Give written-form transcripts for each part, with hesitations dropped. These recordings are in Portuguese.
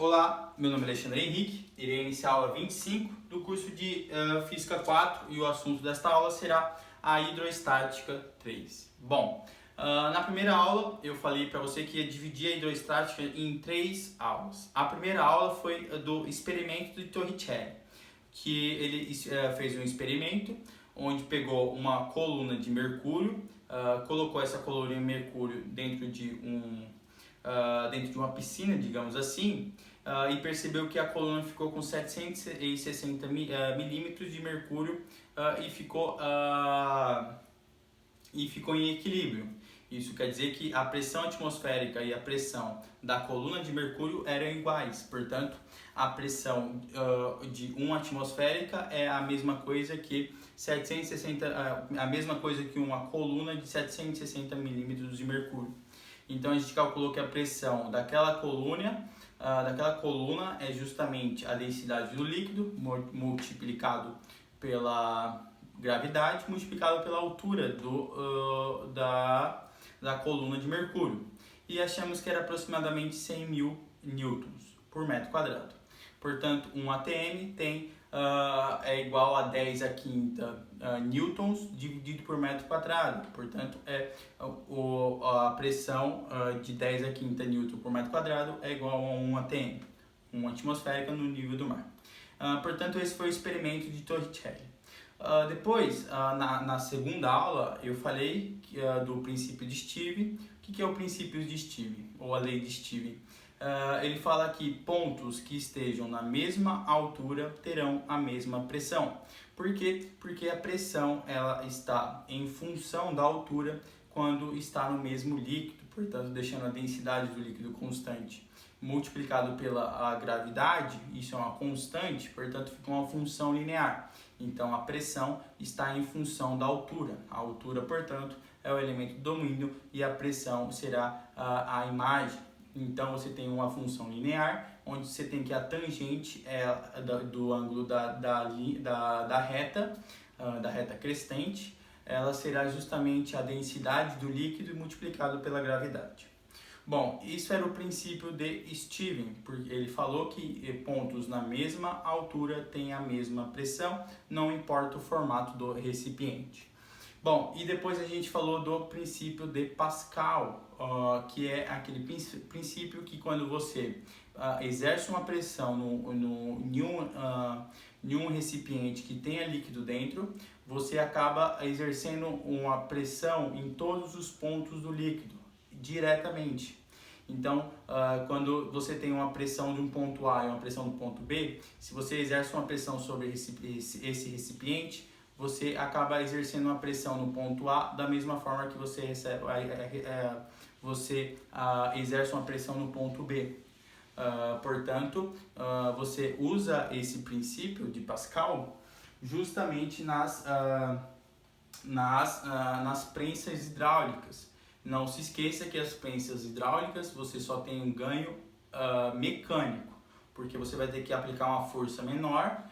Olá, meu nome é Alexandre Henrique, irei iniciar a aula 25 do curso de Física 4 e o assunto desta aula será a hidroestática 3. Bom, na primeira aula eu falei para você que ia dividir a hidroestática em 3 aulas. A primeira aula foi do experimento de Torricelli, que ele fez um experimento onde pegou uma coluna de mercúrio, colocou essa coluna de mercúrio dentro de uma piscina, digamos assim, e percebeu que a coluna ficou com 760 milímetros de mercúrio e ficou em equilíbrio. Isso quer dizer que a pressão atmosférica e a pressão da coluna de mercúrio eram iguais, portanto, a pressão de uma atmosférica é a mesma coisa que uma coluna de 760 milímetros de mercúrio. Então a gente calculou que a pressão daquela coluna é justamente a densidade do líquido multiplicado pela gravidade multiplicado pela altura da coluna de mercúrio. E achamos que era aproximadamente 100.000 newtons por metro quadrado. Portanto, um ATM é igual a 10 a quinta newtons dividido por metro quadrado. Portanto, a pressão de 10 a quinta newton por metro quadrado é igual a 1 ATM, uma atmosférica no nível do mar. Portanto, esse foi o experimento de Torricelli. Depois, na segunda aula, eu falei do princípio de Stevens. O que é o princípio de Stevens, ou a lei de Stevens? Ele fala que pontos que estejam na mesma altura terão a mesma pressão. Por quê? Porque a pressão ela está em função da altura quando está no mesmo líquido, portanto deixando a densidade do líquido constante multiplicado pela gravidade, isso é uma constante, portanto fica uma função linear. Então a pressão está em função da altura. A altura, portanto, é o elemento do domínio e a pressão será a imagem. Então você tem uma função linear, onde você tem que a tangente do ângulo da reta crescente, ela será justamente a densidade do líquido multiplicado pela gravidade. Bom, isso era o princípio de Stevens, porque ele falou que pontos na mesma altura têm a mesma pressão, não importa o formato do recipiente. Bom, e depois a gente falou do princípio de Pascal, que é aquele princípio que quando você exerce uma pressão em um recipiente que tenha líquido dentro, você acaba exercendo uma pressão em todos os pontos do líquido, diretamente. Então, quando você tem uma pressão de um ponto A e uma pressão do ponto B, se você exerce uma pressão sobre esse recipiente, você acaba exercendo uma pressão no ponto A da mesma forma que você exerce uma pressão no ponto B. Portanto, você usa esse princípio de Pascal justamente nas prensas hidráulicas. Não se esqueça que as prensas hidráulicas você só tem um ganho mecânico, porque você vai ter que aplicar uma força menor,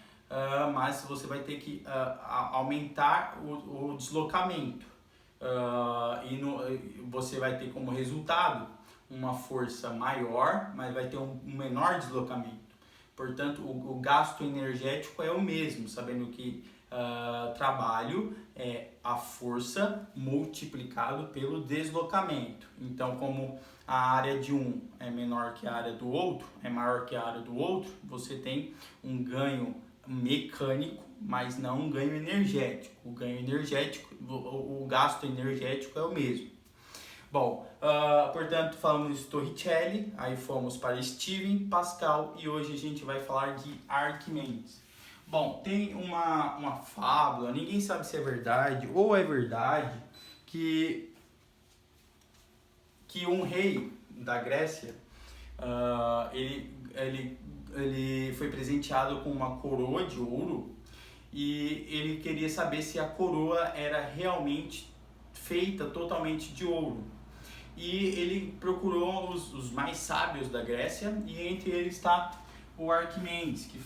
mas você vai ter que aumentar o deslocamento você vai ter como resultado uma força maior, mas vai ter um menor deslocamento. Portanto, o gasto energético é o mesmo, sabendo que trabalho é a força multiplicado pelo deslocamento. Então, como a área de um é menor que a área do outro, é maior que a área do outro, você tem um ganho mecânico, mas não um ganho energético. O ganho energético, o gasto energético é o mesmo. Bom, portanto, falamos de Torricelli, aí fomos para Stevens, Pascal e hoje a gente vai falar de Arquimedes. Bom, tem uma fábula, ninguém sabe se é verdade ou é verdade, que um rei da Grécia, ele foi presenteado com uma coroa de ouro e ele queria saber se a coroa era realmente feita totalmente de ouro. E ele procurou os mais sábios da Grécia e entre eles está o Arquimedes, que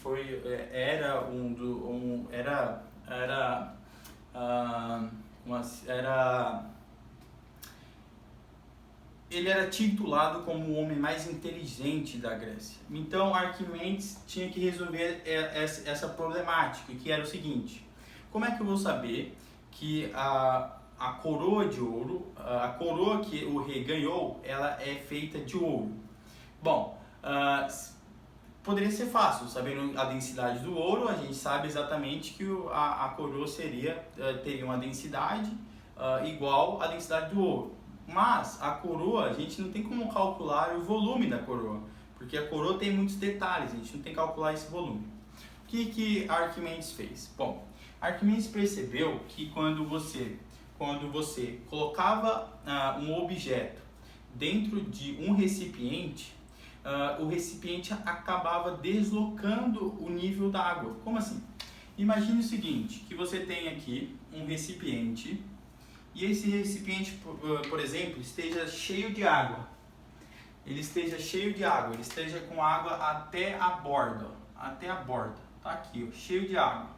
ele era titulado como o homem mais inteligente da Grécia. Então Arquimedes tinha que resolver essa problemática, que era o seguinte: como é que eu vou saber que a coroa de ouro, a coroa que o rei ganhou, ela é feita de ouro? Bom, poderia ser fácil, sabendo a densidade do ouro, a gente sabe exatamente que a coroa teria uma densidade igual à densidade do ouro. Mas a coroa, a gente não tem como calcular o volume da coroa, porque a coroa tem muitos detalhes, a gente não tem que calcular esse volume. O que Arquimedes fez? Bom, Arquimedes percebeu que quando você colocava um objeto dentro de um recipiente, o recipiente acabava deslocando o nível da água. Como assim? Imagine o seguinte, que você tem aqui um recipiente e esse recipiente, por exemplo, esteja cheio de água. Ele esteja com água até a borda, tá aqui, ó, cheio de água.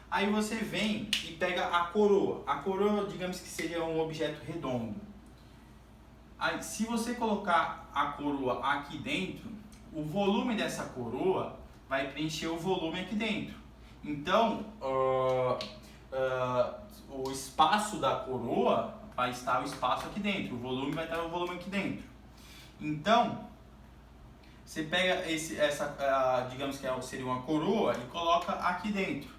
Aí você vem e pega a coroa. A coroa, digamos que seria um objeto redondo. Aí, se você colocar a coroa aqui dentro, o volume dessa coroa vai preencher o volume aqui dentro. Então, o espaço da coroa vai estar o espaço aqui dentro, o volume vai estar o volume aqui dentro. Então, você pega digamos que seria uma coroa e coloca aqui dentro.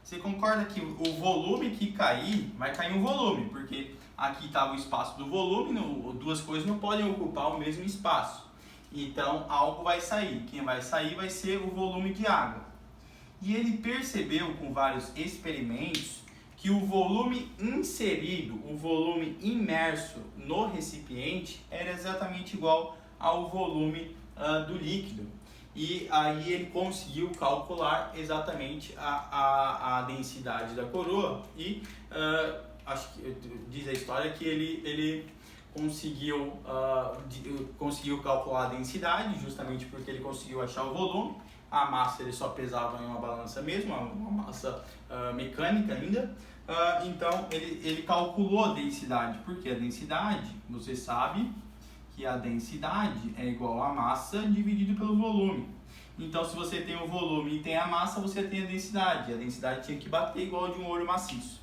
Você concorda que o volume que cair, vai cair um volume, porque aqui estava o espaço do volume, duas coisas não podem ocupar o mesmo espaço. Então algo vai sair, quem vai sair vai ser o volume de água. E ele percebeu com vários experimentos que o volume inserido, o volume imerso no recipiente era exatamente igual ao volume do líquido. E aí ele conseguiu calcular exatamente a densidade da coroa e acho que diz a história que ele conseguiu calcular a densidade justamente porque ele conseguiu achar o volume. A massa ele só pesava em uma balança mesmo, uma massa mecânica ainda. Então ele calculou a densidade, porque a densidade, você sabe que a densidade é igual a massa dividido pelo volume. Então, se você tem o volume e tem a massa, você tem a densidade. A densidade tinha que bater igual a de um ouro maciço.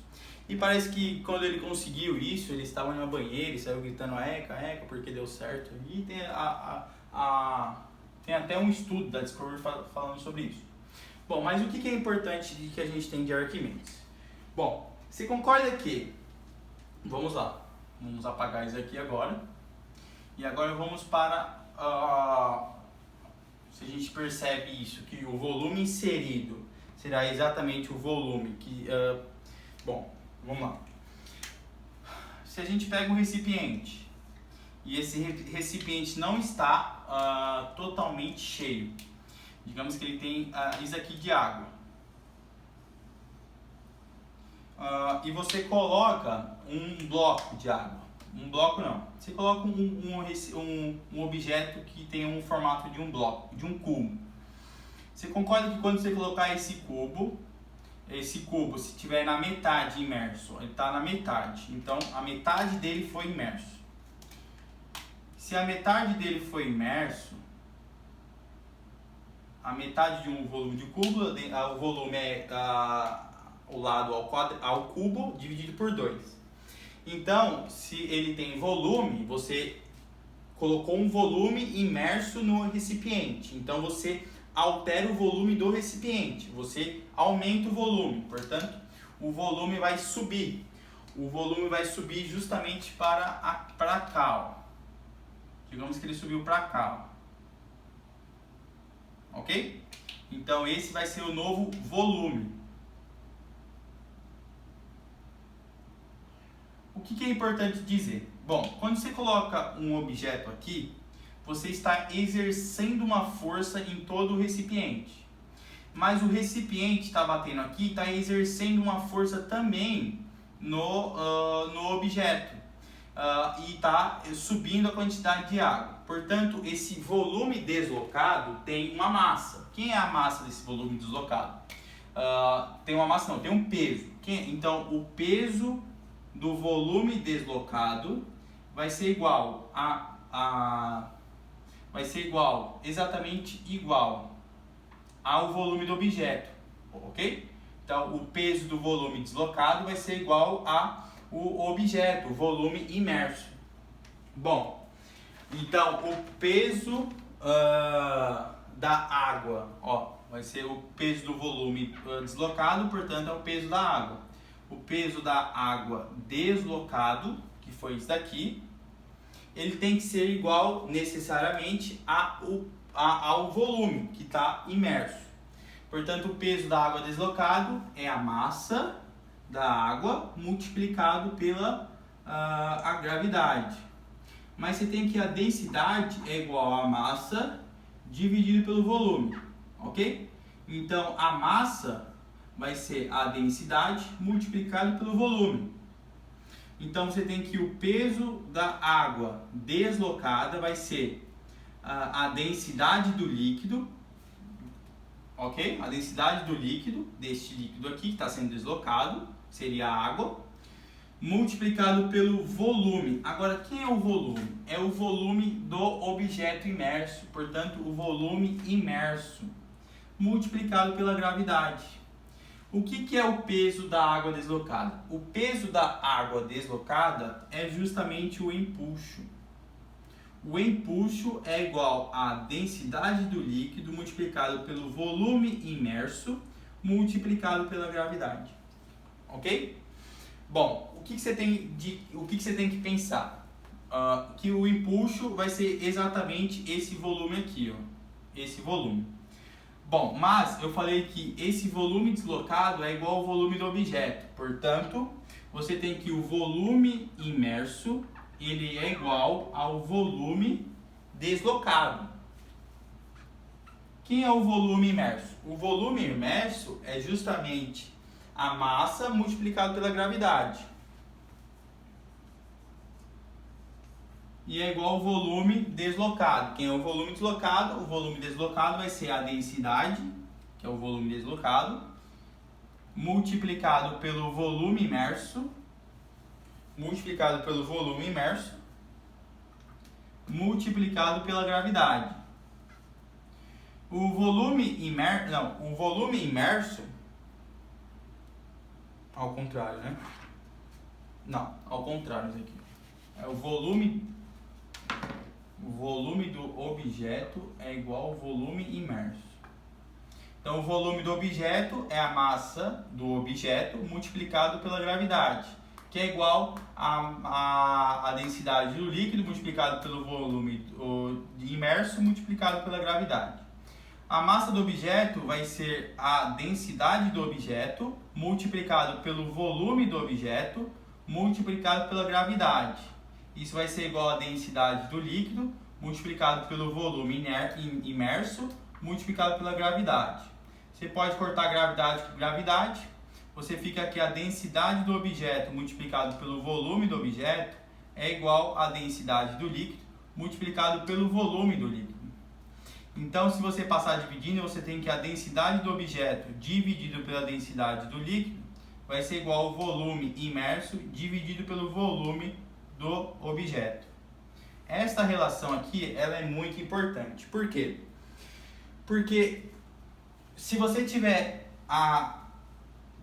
E parece que quando ele conseguiu isso, ele estava em uma banheira e saiu gritando eca, eca, porque deu certo. E tem até um estudo da Discovery falando sobre isso. Bom, mas o que é importante que a gente tem de Arquimedes? Bom, você concorda que... Vamos lá, vamos apagar isso aqui agora. E agora vamos para, se a gente percebe isso, que o volume inserido será exatamente o volume que, bom, vamos lá. Se a gente pega um recipiente e esse recipiente não está totalmente cheio, digamos que ele tem isso aqui de água, e você coloca um bloco de água. Um bloco não. Você coloca um objeto que tem um formato de um bloco, de um cubo. Você concorda que quando você colocar esse cubo, se estiver na metade imerso, ele está na metade, então a metade dele foi imerso. Se a metade dele foi imerso, a metade de um volume de cubo, o volume é o lado ao cubo dividido por 2. Então, se ele tem volume, você colocou um volume imerso no recipiente. Então, você altera o volume do recipiente. Você aumenta o volume. Portanto, o volume vai subir. O volume vai subir justamente para cá. Ó. Digamos que ele subiu para cá. Ó. Ok? Então, esse vai ser o novo volume. O que é importante dizer? Bom, quando você coloca um objeto aqui, você está exercendo uma força em todo o recipiente. Mas o recipiente está batendo aqui, está exercendo uma força também no objeto. E está subindo a quantidade de água. Portanto, esse volume deslocado tem uma massa. Quem é a massa desse volume deslocado? Tem uma massa não, tem um peso. Então, o peso do volume deslocado vai ser igual vai ser igual, exatamente igual ao volume do objeto, ok? Então, o peso do volume deslocado vai ser igual ao objeto, o volume imerso. Bom, então o peso da água, ó, vai ser o peso do volume deslocado, portanto é o peso da água. O peso da água deslocado, que foi isso daqui, ele tem que ser igual necessariamente ao volume que está imerso. Portanto, o peso da água deslocado é a massa da água multiplicado pela a gravidade. Mas você tem que a densidade é igual à massa dividido pelo volume, ok? Então, a massa vai ser a densidade multiplicado pelo volume. Então, você tem que o peso da água deslocada vai ser a densidade do líquido, ok? A densidade do líquido, deste líquido aqui que está sendo deslocado, seria a água, multiplicado pelo volume. Agora, quem é o volume? É o volume do objeto imerso, portanto, o volume imerso, multiplicado pela gravidade. O que é o peso da água deslocada? O peso da água deslocada é justamente o empuxo. O empuxo é igual à densidade do líquido multiplicado pelo volume imerso multiplicado pela gravidade. Ok? Bom, o que você tem que pensar? Que o empuxo vai ser exatamente esse volume aqui, ó, esse volume. Bom, mas eu falei que esse volume deslocado é igual ao volume do objeto. Portanto, você tem que o volume imerso ele é igual ao volume deslocado. Quem é o volume imerso? O volume imerso é justamente a massa multiplicado pela gravidade. E é igual ao volume deslocado. Quem é o volume deslocado? O volume deslocado vai ser a densidade, que é o volume deslocado, multiplicado pelo volume imerso, multiplicado pelo volume imerso, multiplicado pela gravidade. O volume imerso, ao contrário, né? Não, ao contrário isso aqui. É o volume do objeto é igual ao volume imerso. Então, o volume do objeto é a massa do objeto multiplicado pela gravidade, que é igual a densidade do líquido multiplicado pelo volume imerso multiplicado pela gravidade. A massa do objeto vai ser a densidade do objeto multiplicado pelo volume do objeto multiplicado pela gravidade. Isso vai ser igual a densidade do líquido multiplicado pelo volume imerso multiplicado pela gravidade. Você pode cortar gravidade com gravidade. Você fica aqui a densidade do objeto multiplicado pelo volume do objeto é igual à densidade do líquido multiplicado pelo volume do líquido. Então, se você passar dividindo, você tem que a densidade do objeto dividido pela densidade do líquido vai ser igual ao volume imerso dividido pelo volume do objeto. Esta relação aqui ela é muito importante. Por quê? Porque se você tiver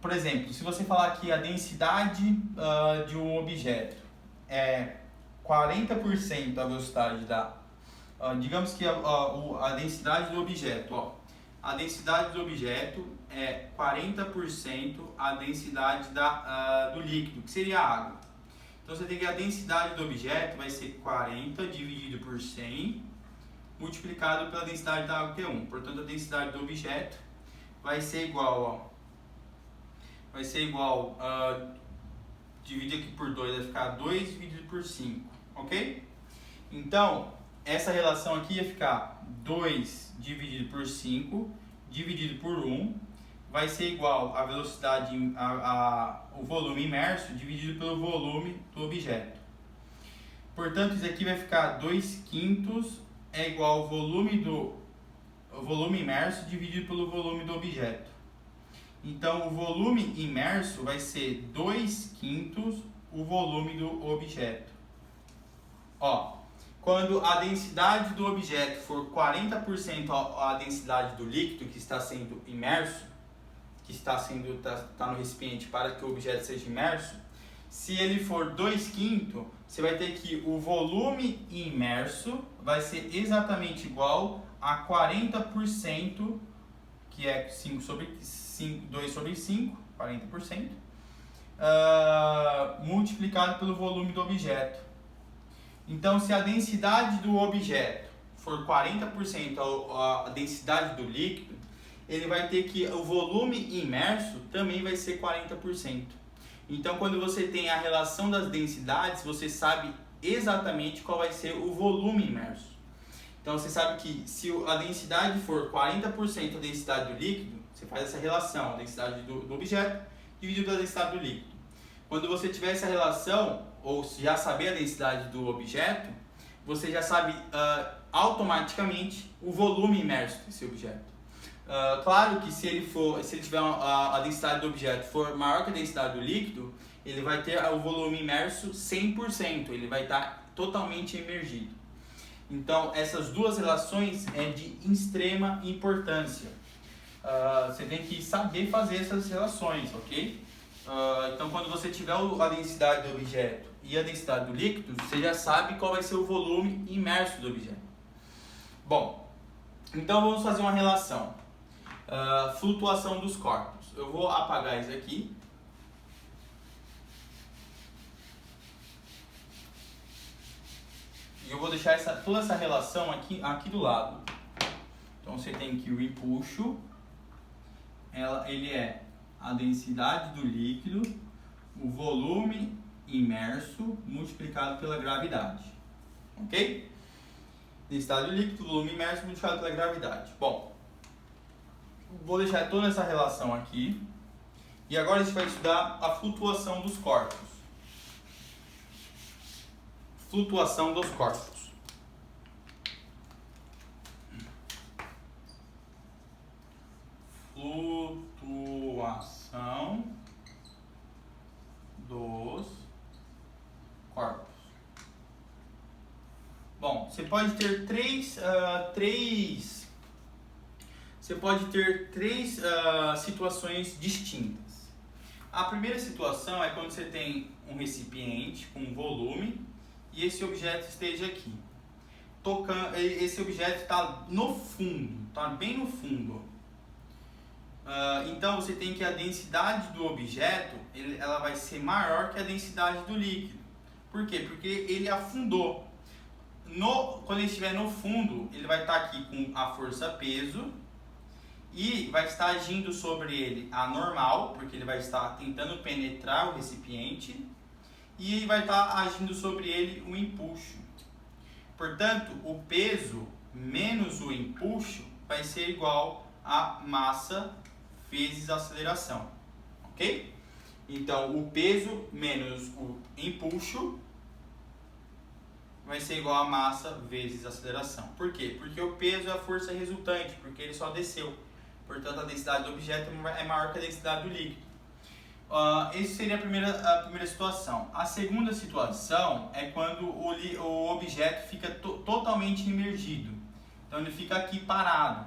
por exemplo, se você falar que a densidade de um objeto é 40% a velocidade digamos que a densidade do objeto, a densidade do objeto é 40% a densidade do líquido, que seria a água. Então você tem que a densidade do objeto vai ser 40 dividido por 100 multiplicado pela densidade da água, que é 1. Portanto, a densidade do objeto vai ser igual, dividir aqui por 2 vai ficar 2 dividido por 5, ok? Então, essa relação aqui ia ficar 2 dividido por 5 dividido por 1 vai ser igual a velocidade, o volume imerso dividido pelo volume do objeto. Portanto, isso aqui vai ficar 2/5 é igual ao volume imerso dividido pelo volume do objeto. Então, o volume imerso vai ser 2/5 o volume do objeto. Ó, quando a densidade do objeto for 40% a densidade do líquido que está sendo imerso, que tá no recipiente para que o objeto seja imerso, se ele for 2/5, você vai ter que o volume imerso vai ser exatamente igual a 40%, que é 2/5, 40%, multiplicado pelo volume do objeto. Então, se a densidade do objeto for 40% a densidade do líquido, ele vai ter que o volume imerso também vai ser 40%. Então, quando você tem a relação das densidades, você sabe exatamente qual vai ser o volume imerso. Então, você sabe que se a densidade for 40% a densidade do líquido, você faz essa relação, a densidade do objeto dividido pela densidade do líquido. Quando você tiver essa relação, ou se já saber a densidade do objeto, você já sabe automaticamente o volume imerso desse objeto. Claro que se ele tiver a densidade do objeto for maior que a densidade do líquido, ele vai ter o volume imerso 100%, ele vai estar totalmente imergido. Então, essas duas relações é de extrema importância. Você tem que saber fazer essas relações, ok? Então, quando você tiver a densidade do objeto e a densidade do líquido, você já sabe qual vai ser o volume imerso do objeto. Bom, então vamos fazer uma relação. Flutuação dos corpos. Eu vou apagar isso aqui. E eu vou deixar toda essa relação aqui do lado. Então você tem que o empuxo, ele é a densidade do líquido, o volume imerso multiplicado pela gravidade. Ok? Densidade do líquido, volume imerso multiplicado pela gravidade. Bom, vou deixar toda essa relação aqui. E agora a gente vai estudar a flutuação dos corpos. Flutuação dos corpos. Flutuação dos corpos. Bom, você pode ter três situações distintas. A primeira situação é quando você tem um recipiente com volume e esse objeto esteja aqui. Esse objeto está no fundo, está bem no fundo. Então você tem que a densidade do objeto ela vai ser maior que a densidade do líquido. Por quê? Porque ele afundou. Quando ele estiver no fundo, ele vai estar aqui com a força peso e vai estar agindo sobre ele a normal, porque ele vai estar tentando penetrar o recipiente, e vai estar agindo sobre ele o empuxo. Portanto, o peso menos o empuxo vai ser igual a massa vezes a aceleração, ok? Então, o peso menos o empuxo vai ser igual a massa vezes a aceleração. Por quê? Porque o peso é a força resultante, porque ele só desceu. Portanto, a densidade do objeto é maior que a densidade do líquido. Essa seria a primeira situação. A segunda situação é quando o objeto fica totalmente imergido. Então, ele fica aqui parado.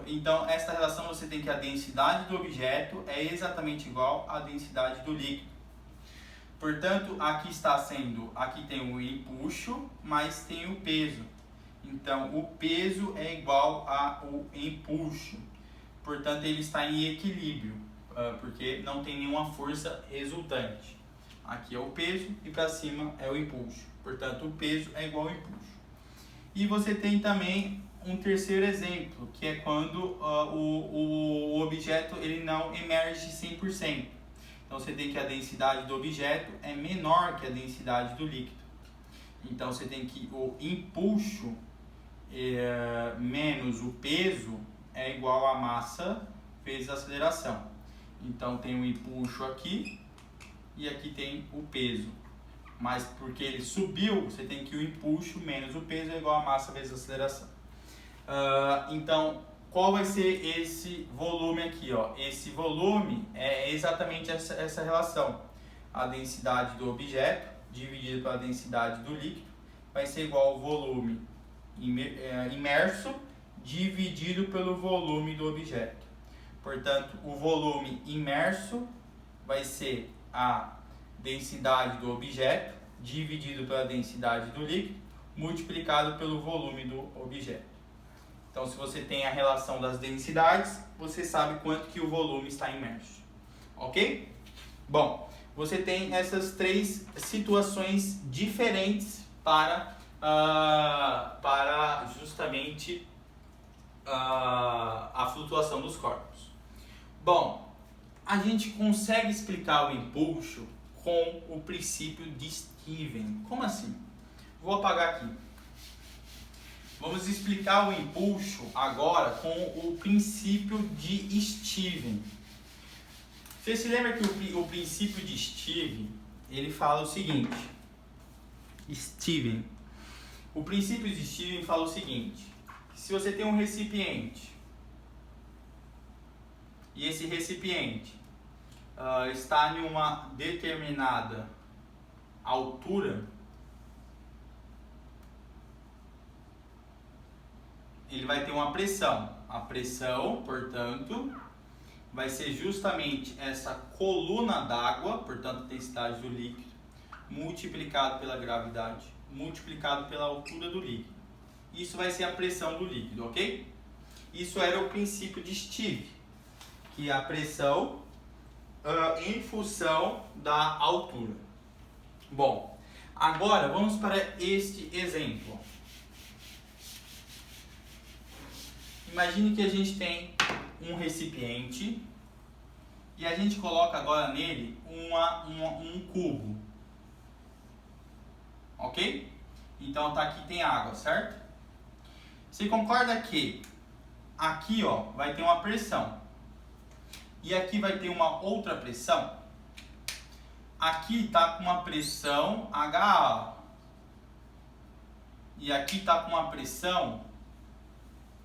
Então, esta relação você tem que a densidade do objeto é exatamente igual à densidade do líquido. Portanto, aqui tem o empuxo, mas tem o peso. Então, o peso é igual ao empuxo. Portanto, ele está em equilíbrio, porque não tem nenhuma força resultante. Aqui é o peso e para cima é o empuxo. Portanto, o peso é igual ao empuxo. E você tem também um terceiro exemplo, que é quando o objeto ele não emerge 100%. Então, você tem que a densidade do objeto é menor que a densidade do líquido. Então, você tem que o empuxo menos o peso é igual a massa vezes a aceleração. Então, tem o empuxo aqui e aqui tem o peso. Mas porque ele subiu, você tem que o empuxo menos o peso é igual a massa vezes a aceleração. Então, qual vai ser esse volume aqui? Esse volume é exatamente essa relação. A densidade do objeto dividido pela densidade do líquido vai ser igual ao volume imerso dividido pelo volume do objeto. Portanto, o volume imerso vai ser a densidade do objeto dividido pela densidade do líquido multiplicado pelo volume do objeto. Então, se você tem a relação das densidades, você sabe quanto que o volume está imerso. Ok? Bom, você tem essas três situações diferentes para justamente a flutuação dos corpos. Bom, a gente consegue explicar o impulso com o princípio de Stevens. Como assim? Vou apagar aqui. Vamos explicar o impulso agora com o princípio de Stevens. Você se lembra que o princípio de Stevens, ele fala o seguinte. O princípio de Stevens fala o seguinte. Se você tem um recipiente e esse recipiente está em uma determinada altura, ele vai ter uma pressão. A pressão, portanto, vai ser justamente essa coluna d'água, portanto, a densidade do líquido, multiplicado pela gravidade, multiplicado pela altura do líquido. Isso vai ser a pressão do líquido, ok? Isso era o princípio de Stevens, que é a pressão em função da altura. Bom, agora vamos para este exemplo. Imagine que a gente tem um recipiente e a gente coloca agora nele um cubo, ok? Então tá, aqui tem água, certo? Você concorda que aqui, ó, vai ter uma pressão e aqui vai ter uma outra pressão? Aqui tá com uma pressão HA e aqui tá com uma pressão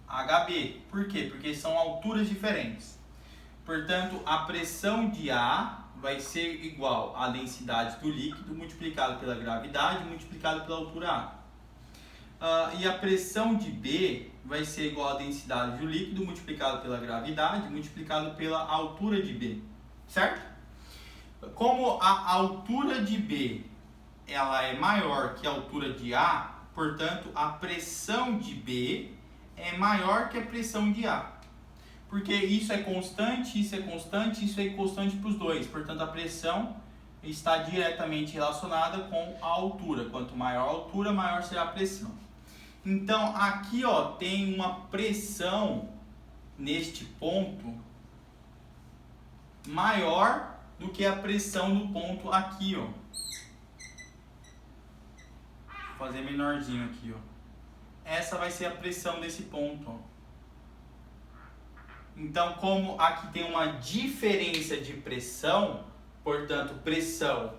HB. Por quê? Porque são alturas diferentes. Portanto, a pressão de A vai ser igual à densidade do líquido multiplicado pela gravidade multiplicado pela altura A. E a pressão de B vai ser igual à densidade do líquido multiplicado pela gravidade multiplicado pela altura de B. Certo? Como a altura de B ela é maior que a altura de A, portanto, a pressão de B é maior que a pressão de A. Porque isso é constante, isso é constante, isso é constante para os dois. Portanto, a pressão está diretamente relacionada com a altura. Quanto maior a altura, maior será a pressão. Então, aqui ó, tem uma pressão neste ponto maior do que a pressão do ponto aqui, ó. Vou fazer menorzinho aqui, ó. Essa vai ser a pressão desse ponto, ó. Então, como aqui tem uma diferença de pressão, portanto, pressão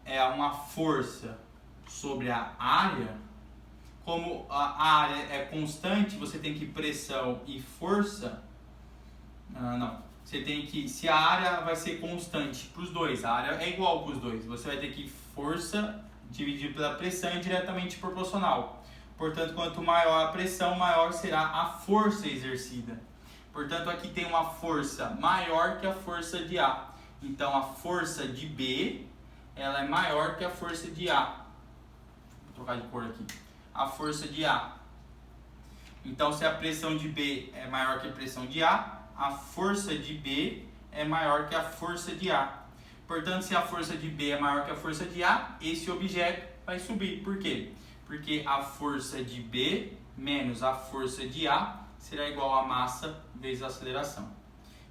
é uma força sobre a área. Como a área é constante, você tem que pressão e força. Você tem que, se a área vai ser constante para os dois, a área é igual para os dois, você vai ter que força dividido pela pressão é diretamente proporcional. Portanto, quanto maior a pressão, maior será a força exercida. Portanto, aqui tem uma força maior que a força de A. Então, a força de B, ela é maior que a força de A. Vou trocar de cor aqui. A força de A. Então, se a pressão de B é maior que a pressão de a força de B é maior que a força de A. Portanto, se a força de B é maior que a força de A, esse objeto vai subir. Por quê? Porque a força de B menos a força de A será igual a massa vezes a aceleração.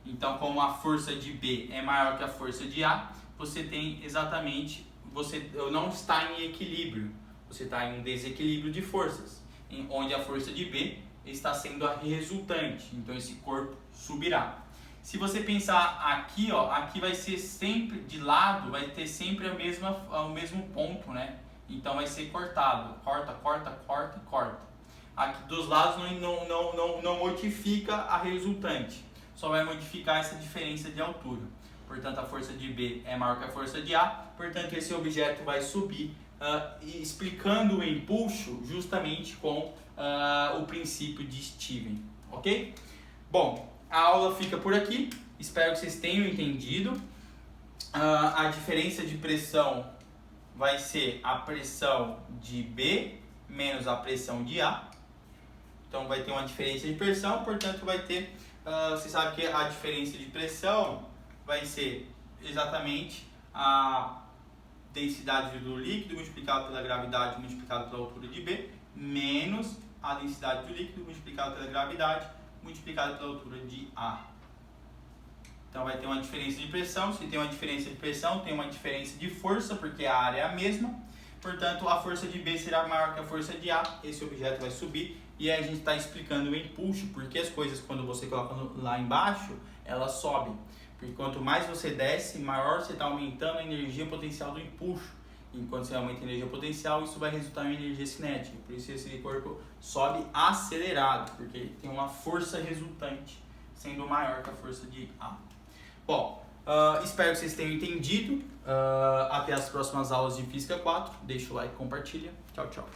Então, como a força de B é maior que a força de A, você tem exatamente, você não está em equilíbrio, você está em um desequilíbrio de forças, onde a força de B está sendo a resultante, então esse corpo subirá. Se você pensar aqui, ó, aqui vai ser sempre de lado, vai ter sempre o mesmo ponto, né? Então vai ser cortado, corta, corta, corta, corta. Aqui dos lados não modifica a resultante, só vai modificar essa diferença de altura. Portanto, a força de B é maior que a força de A, portanto esse objeto vai subir explicando o empuxo justamente com o princípio de Steven, ok? Bom, a aula fica por aqui, espero que vocês tenham entendido. A diferença de pressão vai ser a pressão de B menos a pressão de A. Então vai ter uma diferença de pressão, portanto vai ter, você sabe que a diferença de pressão vai ser exatamente a densidade do líquido multiplicado pela gravidade multiplicado pela altura de B, menos a densidade do líquido multiplicado pela gravidade multiplicado pela altura de A. Então vai ter uma diferença de pressão. Se tem uma diferença de pressão, tem uma diferença de força, porque a área é a mesma. Portanto, a força de B será maior que a força de A. Esse objeto vai subir. E aí a gente está explicando o empuxo, porque as coisas, quando você coloca lá embaixo, elas sobem. Porque quanto mais você desce, maior você está aumentando a energia potencial do empuxo. Enquanto você aumenta a energia potencial, isso vai resultar em energia cinética. Por isso esse corpo sobe acelerado, porque tem uma força resultante sendo maior que a força de A. Bom, espero que vocês tenham entendido. Até as próximas aulas de Física 4. Deixa o like e compartilha. Tchau, tchau.